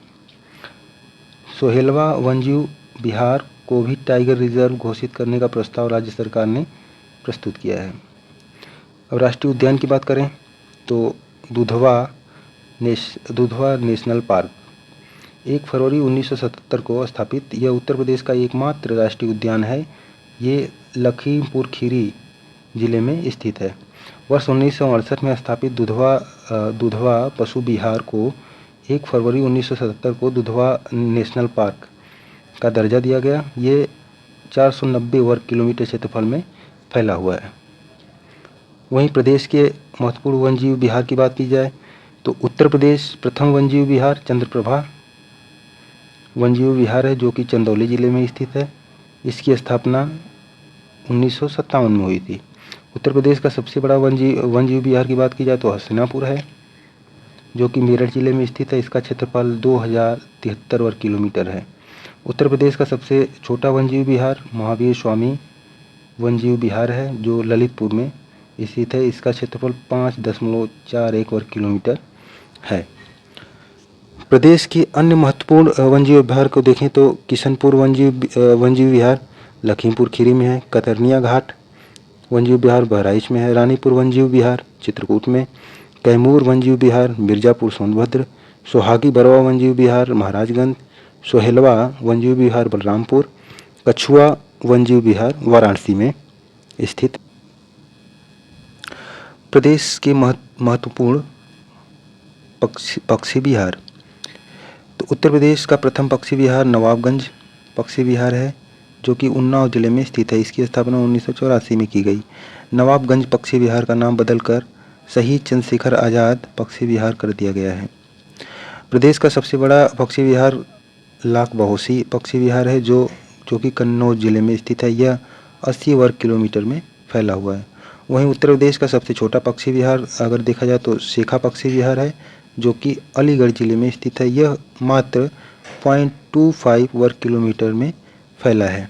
सोहेलवा वन्यजीव विहार को भी टाइगर रिजर्व घोषित करने का प्रस्ताव राज्य सरकार ने प्रस्तुत किया है। अब राष्ट्रीय उद्यान की बात करें तो दुधवा नेशनल पार्क 1 फरवरी 1977 को स्थापित यह उत्तर प्रदेश का एकमात्र राष्ट्रीय उद्यान है। ये लखीमपुर खीरी जिले में स्थित है। वर्ष 1968 में स्थापित दुधवा पशु विहार को 1 फरवरी 1977 को दुधवा नेशनल पार्क का दर्जा दिया गया। ये 490 वर्ग किलोमीटर क्षेत्रफल में फैला हुआ है। वहीं प्रदेश के महत्वपूर्ण वन्यजीव विहार की बात की जाए तो उत्तर प्रदेश प्रथम वन्यजीव विहार चंद्रप्रभा वन्यजीव विहार है, जो कि चंदौली जिले में स्थित है। इसकी स्थापना 1957 में हुई थी। उत्तर प्रदेश का सबसे बड़ा वन्यजीव विहार की बात की जाए तो हस्तिनापुर है, जो कि मेरठ जिले में स्थित है। इसका क्षेत्रफल 2073 वर्ग किलोमीटर है। उत्तर प्रदेश का सबसे छोटा वन्यजीव विहार महावीर स्वामी वन्यजीव विहार है, जो ललितपुर में स्थित है। इसका क्षेत्रफल 5.41 वर्ग किलोमीटर है। प्रदेश के अन्य महत्वपूर्ण वन्यजीव विहार को देखें तो किशनपुर वन्यजीव विहार लखीमपुर खीरी में है। कतरनिया घाट वन्यजीव विहार बहराइच में है। रानीपुर वन्यजीव विहार चित्रकूट में। कैमूर वन्यजीव विहार मिर्जापुर सोनभद्र। सोहागी बरवा वन्यजीव विहार महाराजगंज। सोहेलवा वन्यजीव विहार बलरामपुर। कछुआ वन्यजीव विहार वाराणसी में स्थित। प्रदेश के महत्वपूर्ण पक्षी विहार तो उत्तर प्रदेश का प्रथम पक्षी विहार नवाबगंज पक्षी विहार है, जो कि उन्नाव जिले में स्थित है। इसकी स्थापना 1984 में की गई। नवाबगंज पक्षी विहार का नाम बदलकर शहीद चंद्रशेखर आज़ाद पक्षी विहार कर दिया गया है। प्रदेश का सबसे बड़ा पक्षी विहार लाख बहोसी पक्षी विहार है, जो कि कन्नौज जिले में स्थित है। यह 80 वर्ग किलोमीटर में फैला हुआ है। वहीं उत्तर प्रदेश का सबसे छोटा पक्षी विहार अगर देखा जाए तो शेखा पक्षी विहार है, जो कि अलीगढ़ जिले में स्थित है। यह मात्र 0.25 वर्ग किलोमीटर में फैला है।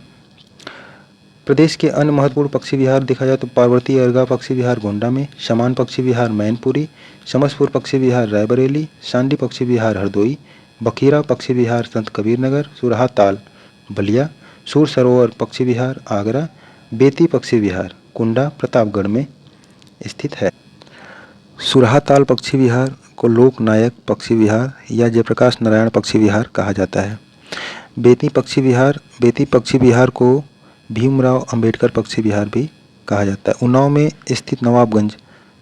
प्रदेश के अन्य महत्वपूर्ण पक्षी विहार देखा जाए तो पार्वती अर्गा पक्षी विहार गोंडा में। शमान पक्षी विहार मैनपुरी। शमसपुर पक्षी विहार रायबरेली। सांडी पक्षी विहार हरदोई। बखीरा पक्षी विहार संत कबीर नगर। सुरहा ताल बलिया। सूर सरोवर पक्षी विहार आगरा। बेती पक्षी विहार कुंडा प्रतापगढ़ में स्थित है। सुरहा ताल पक्षी विहार को लोकनायक पक्षी विहार या जयप्रकाश नारायण पक्षी विहार कहा जाता है। बेती पक्षी विहार को भीमराव अंबेडकर पक्षी विहार भी कहा जाता है। उन्नाव में स्थित नवाबगंज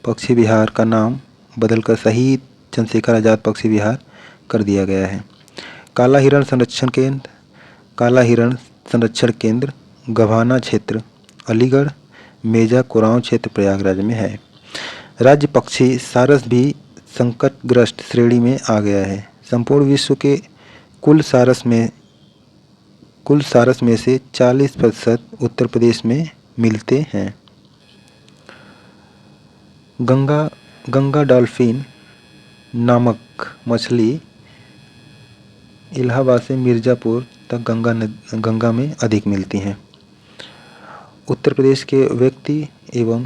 पक्षी विहार का नाम बदलकर शहीद चंद्रशेखर आज़ाद पक्षी विहार कर दिया गया है। काला हिरण संरक्षण केंद्र गभाना क्षेत्र अलीगढ़। मेजा कुरांव क्षेत्र प्रयागराज में है। राज्य पक्षी सारस भी संकटग्रस्त श्रेणी में आ गया है। संपूर्ण विश्व के कुल सारस में से 40% उत्तर प्रदेश में मिलते हैं। गंगा डॉल्फिन नामक मछली इलाहाबाद से मिर्ज़ापुर तक गंगा में अधिक मिलती हैं। उत्तर प्रदेश के व्यक्ति एवं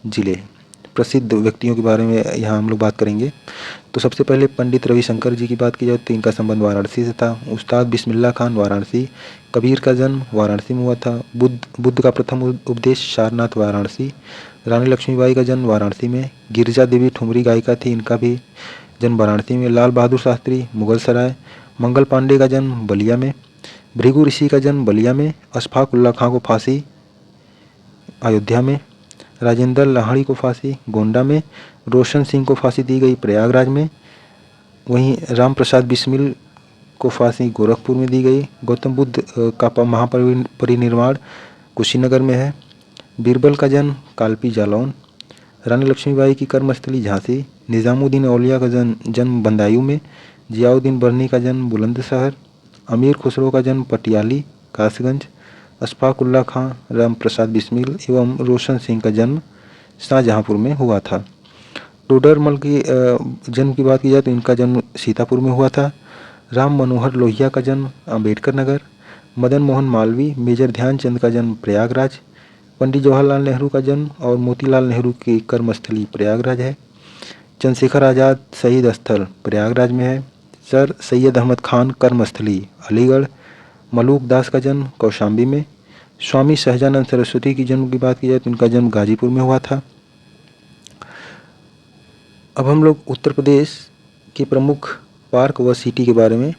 जिले प्रसिद्ध व्यक्तियों के बारे में यहाँ हम लोग बात करेंगे। तो सबसे पहले पंडित रविशंकर जी की बात की जाए तो इनका संबंध वाराणसी से था। उस्ताद बिस्मिल्लाह खान वाराणसी। कबीर का जन्म वाराणसी में हुआ था। बुद्ध का प्रथम उपदेश सारनाथ वाराणसी। रानी लक्ष्मीबाई का जन्म वाराणसी में। गिरिजा देवी ठुमरी गायिका थी, इनका भी जन्म वाराणसी में। लाल बहादुर शास्त्री मुगल सराय। मंगल पांडे का जन्म बलिया में। भृगु ऋषि का जन्म बलिया में। अशफाक उल्लाह खां को फांसी अयोध्या में। राजेंद्र लाहिड़ी को फांसी गोंडा में। रोशन सिंह को फांसी दी गई प्रयागराज में। वहीं राम प्रसाद बिस्मिल को फांसी गोरखपुर में दी गई। गौतम बुद्ध का महापरिनिर्वाण कुशीनगर में है। बीरबल का जन्म कालपी जालौन। रानी लक्ष्मीबाई की कर्मस्थली झांसी। निज़ामुद्दीन औलिया का जन्म बदायूं में। जियाउद्दीन बरनी का जन्म बुलंदशहर। अमीर खुसरो का जन्म पटियाली कासगंज। अशफाक उल्लाह खां, राम प्रसाद बिस्मिल एवं रोशन सिंह का जन्म शाहजहाँपुर में हुआ था। टोडरमल की जन्म की बात की जाए तो इनका जन्म सीतापुर में हुआ था। राम मनोहर लोहिया का जन्म अम्बेडकर नगर। मदन मोहन मालवीय, मेजर ध्यानचंद का जन्म प्रयागराज। पंडित जवाहरलाल नेहरू का जन्म और मोतीलाल नेहरू की कर्मस्थली प्रयागराज है। चंद्रशेखर आज़ाद शहीद स्थल प्रयागराज में है। सर सैयद अहमद खान कर्मस्थली अलीगढ़। मलूक दास का जन्म कौशाम्बी में। स्वामी सहजानंद सरस्वती की जन्म की बात की जाए तो इनका जन्म गाजीपुर में हुआ था। अब हम लोग उत्तर प्रदेश के प्रमुख पार्क व सिटी के बारे में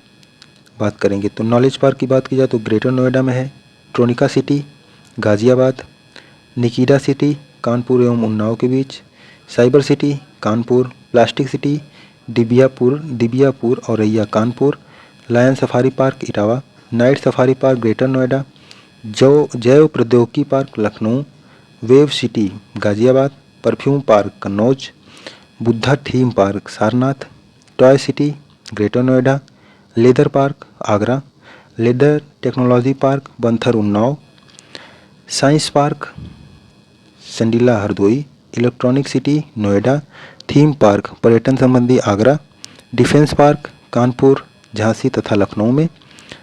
बात करेंगे। तो नॉलेज पार्क की बात की जाए तो ग्रेटर नोएडा में है, Tronica city Ghaziabad, Nikita city Kanpur एवं उन्नाव के बीच, cyber city Kanpur, plastic city Dibiyapur Auraiya Kanpur, lion safari park Etawah, night safari park greater Noida, जैव प्रौद्योगिकी park Lucknow, wave city Ghaziabad, perfume park Kannauj, Buddha theme park Sarnath, toy city greater Noida, leather park Agra, leather technology park Banthar Unnao, science park Sandila Hardoi, electronic city Noida, theme park पर्यटन संबंधी Agra, defence park Kanpur, Jhansi तथा लखनऊ में,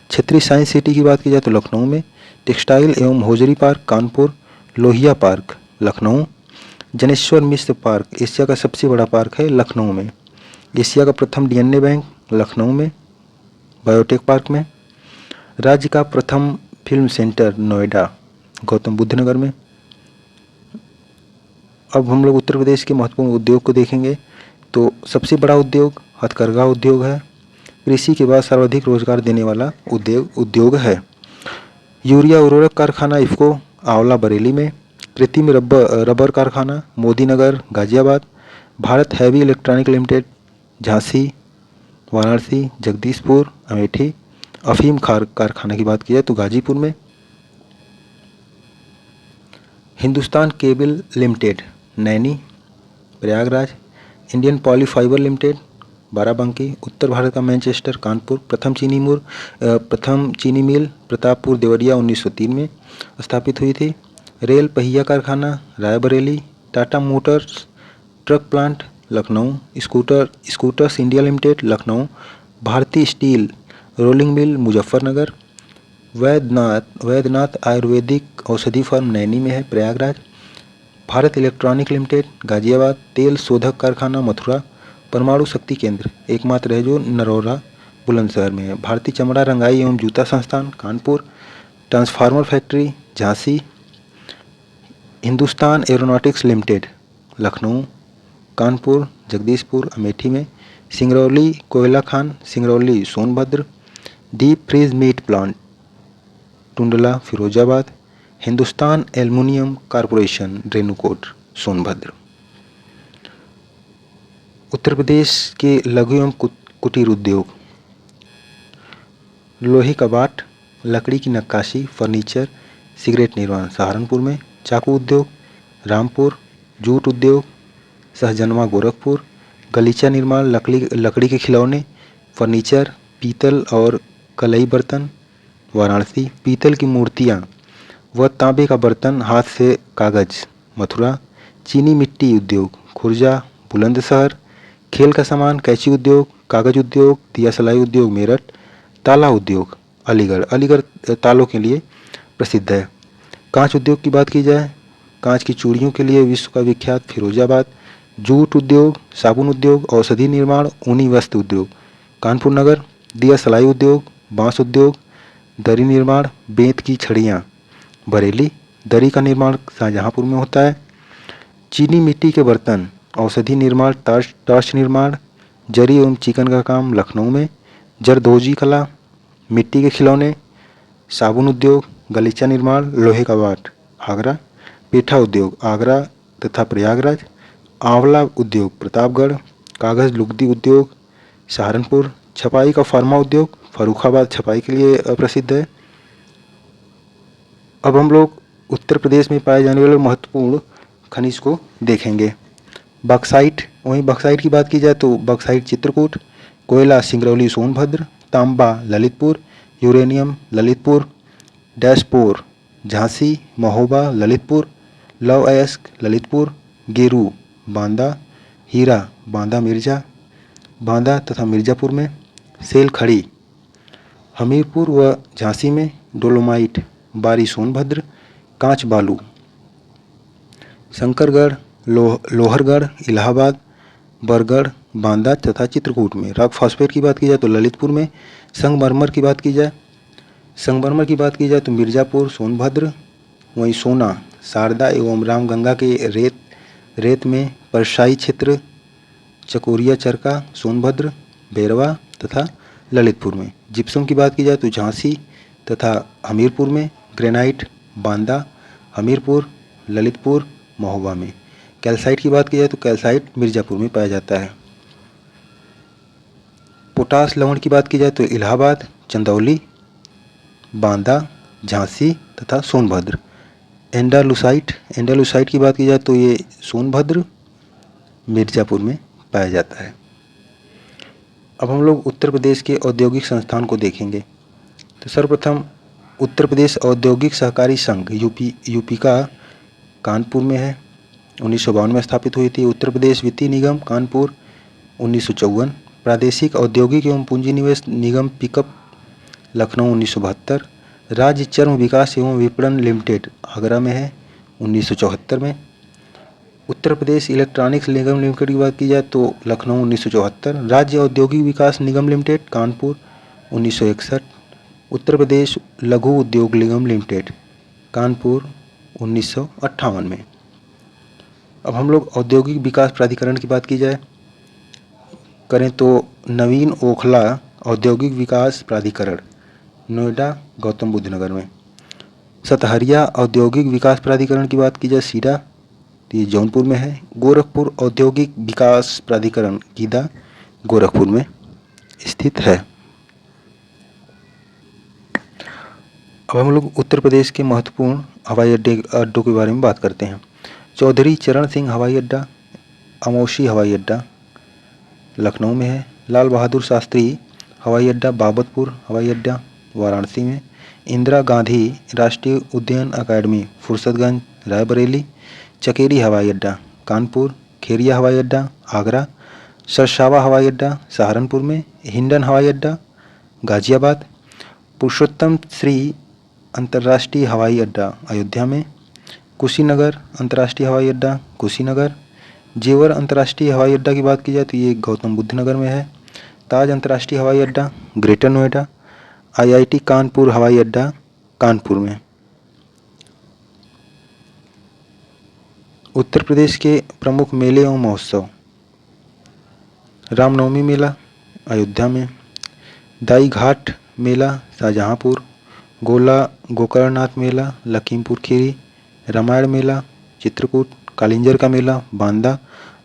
क्षेत्रीय science city की बात की जाए तो लखनऊ में, टेक्सटाइल एवं hosiery park Kanpur, Lohia park Lucknow, Janeshwar Mishra park Asia का सबसे बड़ा पार्क है लखनऊ में, एशिया का प्रथम डीएनए बैंक लखनऊ में बायोटेक पार्क में, राज्य का प्रथम फिल्म सेंटर नोएडा गौतम बुद्ध नगर में। अब हम लोग उत्तर प्रदेश के महत्वपूर्ण उद्योग को देखेंगे। तो सबसे बड़ा उद्योग हथकरघा उद्योग है, कृषि के बाद सर्वाधिक रोजगार देने वाला उद्योग है। यूरिया उर्वरक कारखाना इफ्को आंवला बरेली में, कृत्रिम रबर कारखाना Modinagar Ghaziabad, Bharat heavy electronic limited Jhansi, Varanasi, Jagdishpur Amethi, अफीम कारखाना की बात की जाए तो गाजीपुर में, Hindustan cable limited Naini Prayagraj, Indian polyfibre limited Barabanki, उत्तर भारत का मैनचेस्टर कानपुर, प्रथम चीनी मिल प्रतापपुर देवरिया 1903 में स्थापित हुई थी, रेल पहिया कारखाना Raebareli, Tata motors truck plant Lucknow, scooters India limited Lucknow, भारतीय steel rolling mill Muzaffarnagar, Baidyanath Ayurvedic औषधि फर्म नैनी में है प्रयागराज, भारत इलेक्ट्रॉनिक लिमिटेड गाजियाबाद, तेल शोधक कारखाना मथुरा, परमाणु शक्ति केंद्र एकमात्र है जो नरोरा बुलंदशहर में है, भारतीय चमड़ा रंगाई एवं जूता संस्थान Kanpur, transformer factory Jhansi, Hindustan aeronautics limited Lucknow, Kanpur, Jagdishpur Amethi में, सिंगरौली कोयला खान Singrauli Sonbhadra, deep freeze meat plant Tundla Firozabad, Hindustan aluminium corporation Renukoot Sonbhadra. Uttar Pradesh के लघु एवं कुटीर उद्योग लोहे कबाट, लकड़ी की नक्काशी, फर्नीचर, सिगरेट निर्माण सहारनपुर में, चाकू उद्योग रामपुर, जूट उद्योग सहजनवा गोरखपुर, गलीचा निर्माण लकड़ी के खिलौने, फर्नीचर, पीतल और कलई बर्तन वाराणसी, पीतल की मूर्तियाँ व तांबे का बर्तन हाथ से कागज मथुरा, चीनी मिट्टी उद्योग खुर्जा बुलंदशहर, खेल का सामान कैंची उद्योग, कागज उद्योग, दिया सलाई उद्योग मेरठ, ताला उद्योग अलीगढ़ तालों के लिए प्रसिद्ध है। कांच उद्योग की बात की जाए, कांच की चूड़ियों के लिए विश्व का विख्यात फिरोजाबाद, जूट उद्योग, साबुन उद्योग, औषधि निर्माण, ऊनी वस्त्र उद्योग कानपुर नगर, दिया सलाई उद्योग, बांस उद्योग, दरी निर्माण, बेंत की छड़ियाँ बरेली, दरी का निर्माण शाहजहाँपुर में होता है, चीनी मिट्टी के बर्तन, औषधि निर्माण, टॉर्च निर्माण, जरी एवं चिकन का काम लखनऊ में, जरदोजी कला, मिट्टी के खिलौने, साबुन उद्योग, गलीचा निर्माण, लोहे का बाट आगरा, पेठा उद्योग आगरा तथा प्रयागराज, आंवला उद्योग प्रतापगढ़, कागज़ लुगदी उद्योग सहारनपुर, छपाई का फार्मा उद्योग फर्रुखाबाद छपाई के लिए प्रसिद्ध है। अब हम लोग उत्तर प्रदेश में पाए जाने वाले महत्वपूर्ण खनिज को देखेंगे। बक्साइट, वहीं बक्साइट की बात की जाए तो बक्साइट चित्रकूट, कोयला सिंगरौली सोनभद्र, तांबा ललितपुर, यूरेनियम ललितपुर, डैशपोर झांसी, महोबा ललितपुर, लव अयस्क ललितपुर, गेरू बांदा, हीरा बांदा तथा मिर्ज़ापुर में, सेल खड़ी हमीरपुर व झांसी में, डोलोमाइट बारी सोनभद्र, कांच बालू शंकरगढ़ लोहरगढ़ इलाहाबाद, बरगढ़ बांदा तथा चित्रकूट में। रॉक फॉस्फेट की बात की जाए तो ललितपुर में, संगमरमर की बात की जाए तो मिर्ज़ापुर सोनभद्र, वहीं सोना, शारदा एवं रामगंगा के रेत में परसाई क्षेत्र, चकोरिया चरका, सोनभद्र, भैरवा तथा ललितपुर में। जिप्सम की बात की जाए तो झांसी तथा हमीरपुर में, ग्रेनाइट बांदा, हमीरपुर, ललितपुर, महोबा में। कैल्साइट की बात की जाए तो कैल्साइट मिर्ज़ापुर में पाया जाता है। पोटास लवण की बात की जाए तो इलाहाबाद, चंदौली, बांदा, झांसी तथा सोनभद्र। एंडालुसाइट की बात की जाए तो ये सोनभद्र, मिर्ज़ापुर में पाया जाता है। अब हम लोग उत्तर प्रदेश के औद्योगिक संस्थान को देखेंगे। तो सर्वप्रथम उत्तर प्रदेश औद्योगिक सहकारी संघ यूपी का कानपुर में है, 1952 में स्थापित हुई थी। उत्तर प्रदेश वित्तीय निगम कानपुर 1954। प्रादेशिक औद्योगिक एवं पूंजी निवेश निगम पिकअप लखनऊ 1972। राज्य चर्म विकास एवं विपणन लिमिटेड आगरा में है 1974 में। उत्तर प्रदेश इलेक्ट्रॉनिक्स निगम लिमिटेड की बात की जाए तो लखनऊ 1974। राज्य औद्योगिक विकास निगम लिमिटेड कानपुर 1961। उत्तर प्रदेश लघु उद्योग निगम लिमिटेड कानपुर 1958 में। अब हम लोग औद्योगिक विकास प्राधिकरण की बात की जाए करें तो नवीन ओखला औद्योगिक विकास प्राधिकरण नोएडा, गौतम बुद्ध नगर में। सतहरिया औद्योगिक विकास प्राधिकरण की बात की जाए सीडा, तो ये जौनपुर में है। गोरखपुर औद्योगिक विकास प्राधिकरण गीदा, गोरखपुर में स्थित है। अब हम लोग उत्तर प्रदेश के महत्वपूर्ण हवाई अड्डों के बारे में बात करते हैं। चौधरी चरण सिंह हवाई अड्डा, अमौसी हवाई अड्डा लखनऊ में है। लाल बहादुर शास्त्री हवाई अड्डा, बाबतपुर हवाई अड्डा वाराणसी में। इंदिरा गांधी राष्ट्रीय उद्यान अकादमी फुर्सतगंज, रायबरेली। चकेरी हवाई अड्डा कानपुर। खेरिया हवाई अड्डा आगरा। सरसावा हवाई अड्डा सहारनपुर में। हिंडन हवाई अड्डा गाजियाबाद। पुरुषोत्तम श्री अंतर्राष्ट्रीय हवाई अड्डा अयोध्या में। कुशीनगर अंतर्राष्ट्रीय हवाई अड्डा कुशीनगर। जेवर अंतर्राष्ट्रीय हवाई अड्डा की बात की जाए तो ये गौतम बुद्ध नगर में है। ताज अंतर्राष्ट्रीय हवाई अड्डा ग्रेटर नोएडा। IIT कानपुर हवाई अड्डा कानपुर में। उत्तर प्रदेश के प्रमुख मेले एवं महोत्सव। रामनवमी मेला अयोध्या में। दाई घाट मेला शाहजहाँपुर। गोला गोकर्णनाथ मेला लखीमपुर खीरी। रामायण मेला चित्रकूट। कालिंजर का मेला बांदा।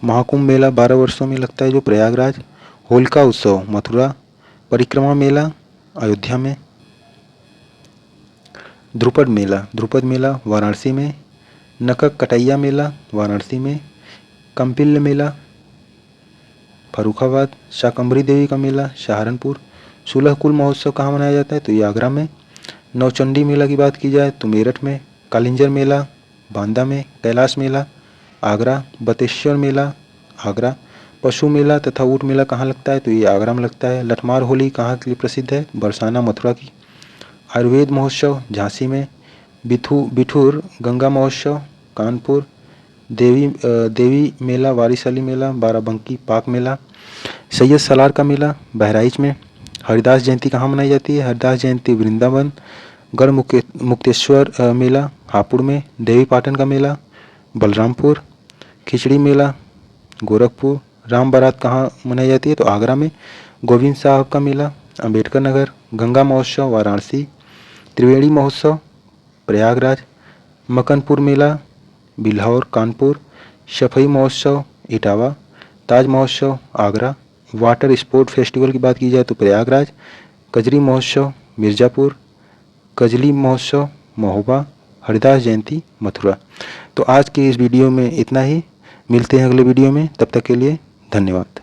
महाकुंभ मेला 12 वर्षों में लगता है जो प्रयागराज। होलिका उत्सव मथुरा। परिक्रमा मेला अयोध्या में। ध्रुपद मेला वाराणसी में। नकक कटैया मेला वाराणसी में। कंपिल्य मेला फर्रुखाबाद। शाकंभरी देवी का मेला सहारनपुर। 16 कुल महोत्सव कहाँ मनाया जाता है तो ये आगरा में। नौचंडी मेला की बात की जाए तो मेरठ में। कालिंजर मेला बांदा में। कैलाश मेला आगरा। बतेश्वर मेला आगरा। पशु मेला तथा ऊँट मेला कहाँ लगता है तो ये आगरा में लगता है। लठमार होली कहाँ के लिए प्रसिद्ध है बरसाना मथुरा की। आयुर्वेद महोत्सव झांसी में। बिठूर गंगा महोत्सव कानपुर। देवी मेला वारिसली मेला बाराबंकी पाक मेला। सैयद सालार का मेला बहराइच में। हरिदास जयंती कहाँ मनाई जाती है हरिदास जयंती वृंदावन। गढ़ मुक्तेश्वर मेला हापुड़ में। देवी पाटन का मेला बलरामपुर। खिचड़ी मेला गोरखपुर। राम बारात कहाँ मनाई जाती है तो आगरा में। गोविंद साहब का मेला अंबेडकर नगर। गंगा महोत्सव वाराणसी। त्रिवेणी महोत्सव प्रयागराज। मकनपुर मेला बिल्हौर कानपुर। सफाई महोत्सव इटावा। ताज महोत्सव आगरा। वाटर स्पोर्ट फेस्टिवल की बात की जाए तो प्रयागराज। कजरी महोत्सव मिर्ज़ापुर। कजली महोत्सव महोबा। हरिदास जयंती मथुरा। तो आज के इस वीडियो में इतना ही। मिलते हैं अगले वीडियो में, तब तक के लिए धन्यवाद।